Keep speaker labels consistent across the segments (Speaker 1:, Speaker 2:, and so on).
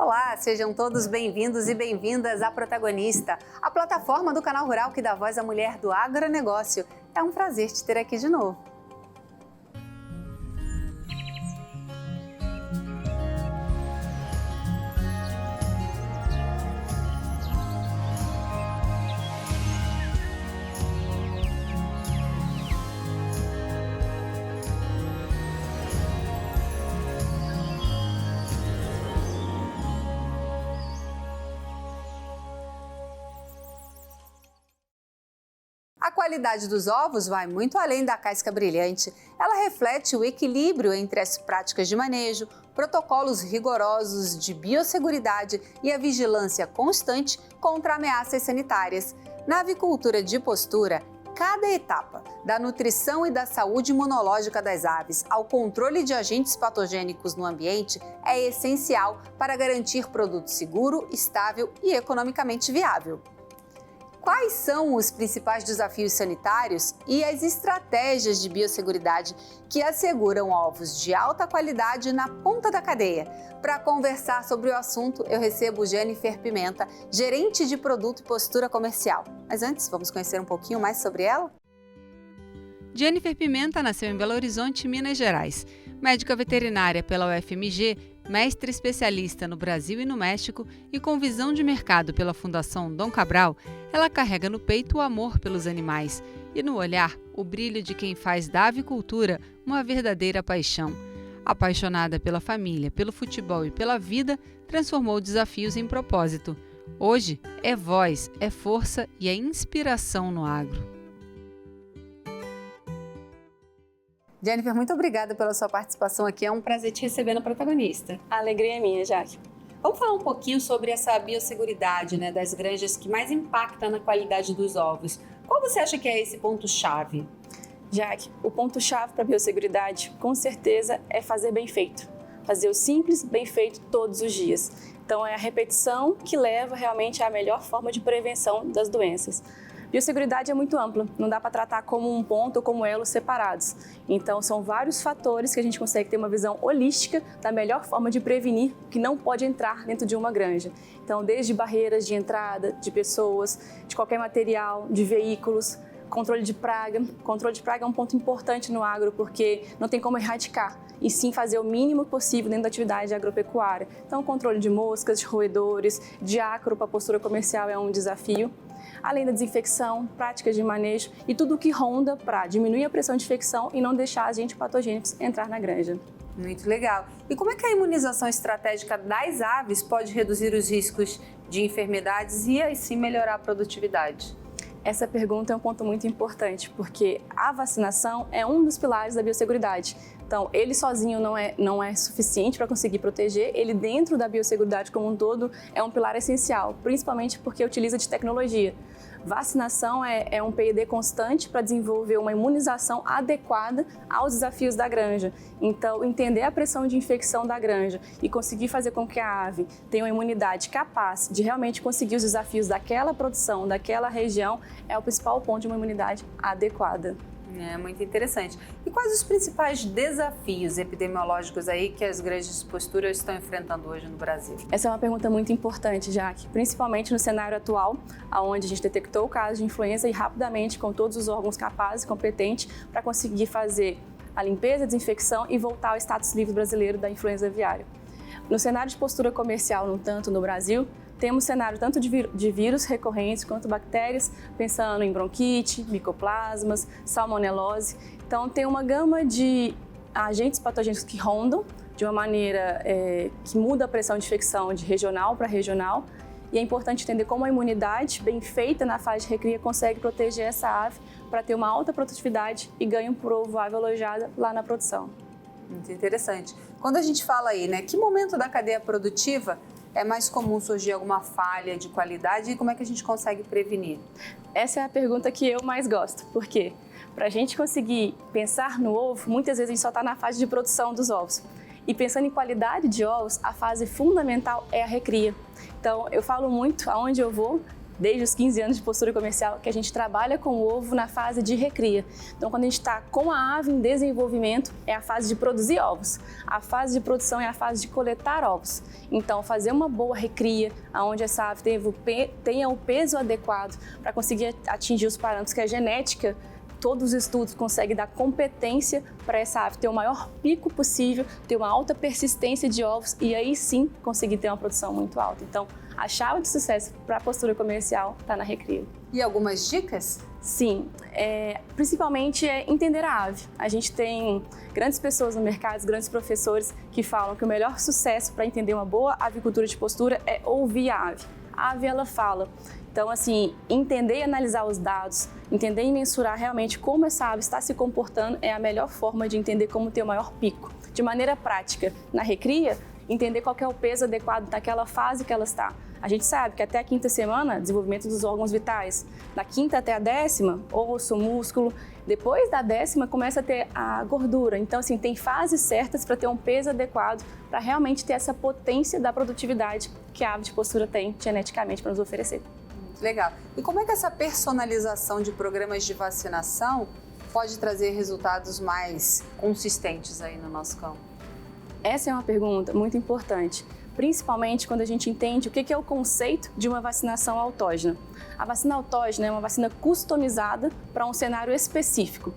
Speaker 1: Olá, sejam todos bem-vindos e bem-vindas à Protagonista, a plataforma do Canal Rural que dá voz à mulher do agronegócio. É um prazer te ter aqui de novo. A qualidade dos ovos vai muito além da casca brilhante. Ela reflete o equilíbrio entre as práticas de manejo, protocolos rigorosos de biosseguridade e a vigilância constante contra ameaças sanitárias. Na avicultura de postura, cada etapa, da nutrição e da saúde imunológica das aves ao controle de agentes patogênicos no ambiente, é essencial para garantir produto seguro, estável e economicamente viável. Quais são os principais desafios sanitários e as estratégias de biosseguridade que asseguram ovos de alta qualidade na ponta da cadeia? Para conversar sobre o assunto, eu recebo Jennifer Pimenta, gerente de produto e postura comercial. Mas antes, vamos conhecer um pouquinho mais sobre ela?
Speaker 2: Jennifer Pimenta nasceu em Belo Horizonte, Minas Gerais. Médica veterinária pela UFMG, mestre especialista no Brasil e no México e com visão de mercado pela Fundação Dom Cabral, ela carrega no peito o amor pelos animais e no olhar o brilho de quem faz da avicultura uma verdadeira paixão. Apaixonada pela família, pelo futebol e pela vida, transformou desafios em propósito. Hoje é voz, é força e é inspiração no agro.
Speaker 1: Jennifer, muito obrigada pela sua participação aqui. É um prazer te receber no Protagonista.
Speaker 3: A alegria é minha, Jaque.
Speaker 1: Vamos falar um pouquinho sobre essa biosseguridade, das granjas que mais impacta na qualidade dos ovos. Qual você acha que é esse ponto-chave?
Speaker 3: Jaque, o ponto-chave para a biosseguridade, com certeza, é fazer bem feito. Fazer o simples, bem feito todos os dias. Então, é a repetição que leva realmente à melhor forma de prevenção das doenças. Biosseguridade é muito ampla, não dá para tratar como um ponto ou como elos separados. Então, são vários fatores que a gente consegue ter uma visão holística da melhor forma de prevenir que não pode entrar dentro de uma granja. Então, desde barreiras de entrada, de pessoas, de qualquer material, de veículos, controle de praga. Controle de praga é um ponto importante no agro porque não tem como erradicar, e sim fazer o mínimo possível dentro da atividade agropecuária. Então, controle de moscas, de roedores, de ácaro para a postura comercial é um desafio. Além da desinfecção, práticas de manejo e tudo o que ronda para diminuir a pressão de infecção e não deixar agentes patogênicos entrar na granja.
Speaker 1: Muito legal. E como é que a imunização estratégica das aves pode reduzir os riscos de enfermidades e assim melhorar a produtividade?
Speaker 3: Essa pergunta é um ponto muito importante, porque a vacinação é um dos pilares da biosseguridade. Então, ele sozinho não é suficiente para conseguir proteger, ele dentro da biosseguridade como um todo é um pilar essencial, principalmente porque utiliza de tecnologia. Vacinação é um P&D constante para desenvolver uma imunização adequada aos desafios da granja. Então, entender a pressão de infecção da granja e conseguir fazer com que a ave tenha uma imunidade capaz de realmente conseguir os desafios daquela produção, daquela região, é o principal ponto de uma imunidade adequada.
Speaker 1: É muito interessante. E quais os principais desafios epidemiológicos aí que as granjas de postura estão enfrentando hoje no Brasil?
Speaker 3: Essa é uma pergunta muito importante, Jaque, principalmente no cenário atual, onde a gente detectou o caso de influenza e rapidamente, com todos os órgãos capazes e competentes, para conseguir fazer a limpeza, a desinfecção e voltar ao status livre brasileiro da influenza aviária. No cenário de postura comercial, no tanto no Brasil, temos cenário tanto de vírus recorrentes quanto bactérias, pensando em bronquite, micoplasmas, salmonelose. Então, tem uma gama de agentes patogênicos que rondam de uma maneira que muda a pressão de infecção de regional para regional. E é importante entender como a imunidade bem feita na fase de recria consegue proteger essa ave para ter uma alta produtividade e ganho por ovo ave alojada lá na produção.
Speaker 1: Muito interessante. Quando a gente fala aí, que momento da cadeia produtiva é mais comum surgir alguma falha de qualidade e como é que a gente consegue prevenir?
Speaker 3: Essa é a pergunta que eu mais gosto. Por quê? Para a gente conseguir pensar no ovo, muitas vezes a gente só está na fase de produção dos ovos. E pensando em qualidade de ovos, a fase fundamental é a recria. Então, eu falo muito, aonde eu vou, desde os 15 anos de postura comercial, que a gente trabalha com o ovo na fase de recria. Então, quando a gente está com a ave em desenvolvimento, é a fase de produzir ovos. A fase de produção é a fase de coletar ovos. Então, fazer uma boa recria, onde essa ave tenha o peso adequado para conseguir atingir os parâmetros que a genética, todos os estudos conseguem dar competência para essa ave ter o maior pico possível, ter uma alta persistência de ovos e aí sim conseguir ter uma produção muito alta. Então, a chave de sucesso para a postura comercial está na recria.
Speaker 1: E algumas dicas?
Speaker 3: Sim, principalmente entender a ave. A gente tem grandes pessoas no mercado, grandes professores que falam que o melhor sucesso para entender uma boa avicultura de postura é ouvir a ave. A ave, ela fala. Então, assim, entender e analisar os dados, entender e mensurar realmente como essa ave está se comportando é a melhor forma de entender como ter o maior pico. De maneira prática, na recria, entender qual que é o peso adequado daquela fase que ela está. A gente sabe que até a 5ª semana, desenvolvimento dos órgãos vitais. Da 5ª até a 10ª, osso, músculo. Depois da 10ª, começa a ter a gordura. Então, assim, tem fases certas para ter um peso adequado, para realmente ter essa potência da produtividade que a ave de postura tem geneticamente para nos oferecer.
Speaker 1: Legal. E como é que essa personalização de programas de vacinação pode trazer resultados mais consistentes aí no nosso campo?
Speaker 3: Essa é uma pergunta muito importante, principalmente quando a gente entende o que é o conceito de uma vacinação autógena. A vacina autógena é uma vacina customizada para um cenário específico.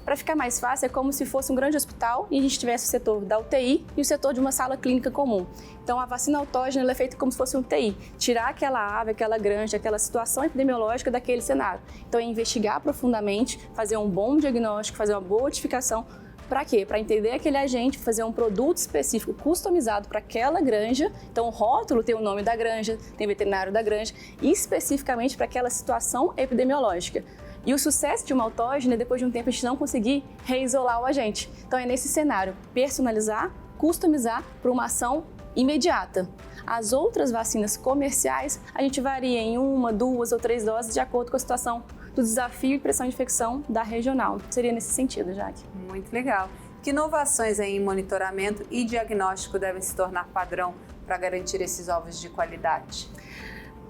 Speaker 3: Para ficar mais fácil, é como se fosse um grande hospital e a gente tivesse o setor da UTI e o setor de uma sala clínica comum. Então, a vacina autógena ela é feita como se fosse um TI, tirar aquela ave, aquela granja, aquela situação epidemiológica daquele cenário. Então, é investigar profundamente, fazer um bom diagnóstico, fazer uma boa notificação. Para quê? Para entender aquele agente, fazer um produto específico customizado para aquela granja. Então, o rótulo tem o nome da granja, tem o veterinário da granja, e especificamente para aquela situação epidemiológica. E o sucesso de uma autógena é depois de um tempo a gente não conseguir reisolar o agente. Então, é nesse cenário, personalizar, customizar para uma ação imediata. As outras vacinas comerciais, a gente varia em 1, 2 ou 3 doses de acordo com a situação do desafio e pressão de infecção da regional. Seria nesse sentido, Jaque.
Speaker 1: Muito legal. Que inovações em monitoramento e diagnóstico devem se tornar padrão para garantir esses ovos de qualidade?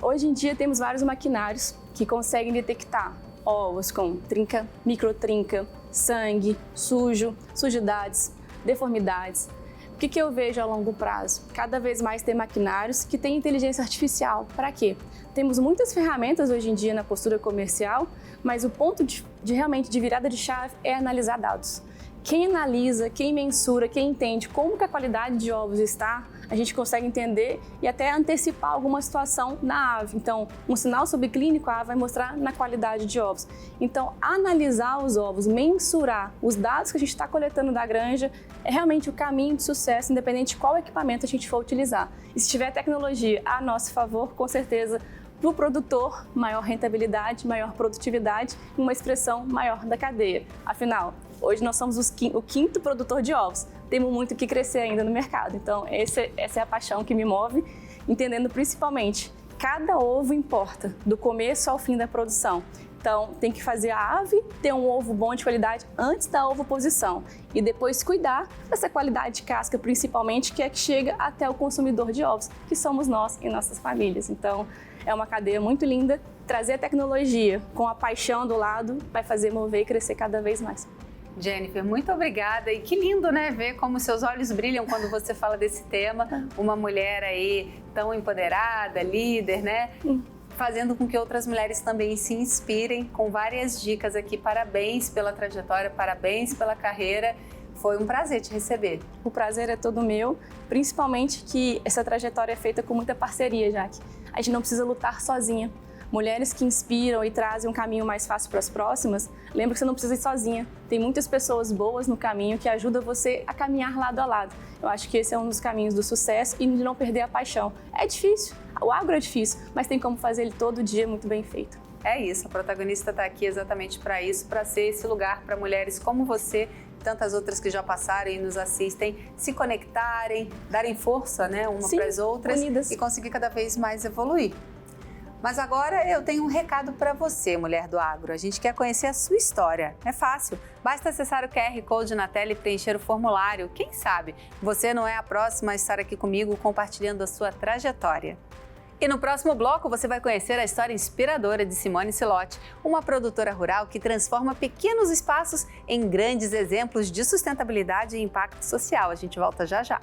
Speaker 3: Hoje em dia temos vários maquinários que conseguem detectar ovos com trinca, microtrinca, sangue, sujidades, deformidades. O que eu vejo a longo prazo? Cada vez mais tem maquinários que têm inteligência artificial. Para quê? Temos muitas ferramentas hoje em dia na postura comercial, mas o ponto realmente de virada de chave é analisar dados. Quem analisa, quem mensura, quem entende como que a qualidade de ovos está, a gente consegue entender e até antecipar alguma situação na ave. Então, um sinal subclínico, a ave vai mostrar na qualidade de ovos. Então, analisar os ovos, mensurar os dados que a gente está coletando da granja é realmente o caminho de sucesso, independente de qual equipamento a gente for utilizar. E se tiver tecnologia a nosso favor, com certeza, para o produtor, maior rentabilidade, maior produtividade e uma expressão maior da cadeia. Afinal, hoje nós somos o 5º produtor de ovos. Temos muito que crescer ainda no mercado. Então, essa é a paixão que me move, entendendo principalmente, cada ovo importa, do começo ao fim da produção. Então, tem que fazer a ave ter um ovo bom de qualidade antes da ovoposição e depois cuidar dessa qualidade de casca, principalmente, que é que chega até o consumidor de ovos, que somos nós e nossas famílias. Então, é uma cadeia muito linda. Trazer a tecnologia com a paixão do lado vai fazer mover e crescer cada vez mais.
Speaker 1: Jennifer, muito obrigada. E que lindo, né, ver como seus olhos brilham quando você fala desse tema. Uma mulher aí tão empoderada, líder, né? Fazendo com que outras mulheres também se inspirem com várias dicas aqui. Parabéns pela trajetória, parabéns pela carreira. Foi um prazer te receber.
Speaker 3: O prazer é todo meu, principalmente que essa trajetória é feita com muita parceria, Jaque. A gente não precisa lutar sozinha. Mulheres que inspiram e trazem um caminho mais fácil para as próximas, lembra que você não precisa ir sozinha. Tem muitas pessoas boas no caminho que ajudam você a caminhar lado a lado. Eu acho que esse é um dos caminhos do sucesso e de não perder a paixão. É difícil, o agro é difícil, mas tem como fazer ele todo dia muito bem feito.
Speaker 1: É isso, a protagonista está aqui exatamente para isso, para ser esse lugar para mulheres como você, tantas outras que já passaram e nos assistem, se conectarem, darem força, né, uma para as outras, unidas, e conseguir cada vez mais evoluir. Mas agora eu tenho um recado para você, mulher do agro. A gente quer conhecer a sua história. É fácil, basta acessar o QR Code na tela e preencher o formulário. Quem sabe você não é a próxima a estar aqui comigo compartilhando a sua trajetória. E no próximo bloco você vai conhecer a história inspiradora de Simone Silotti, uma produtora rural que transforma pequenos espaços em grandes exemplos de sustentabilidade e impacto social. A gente volta já já.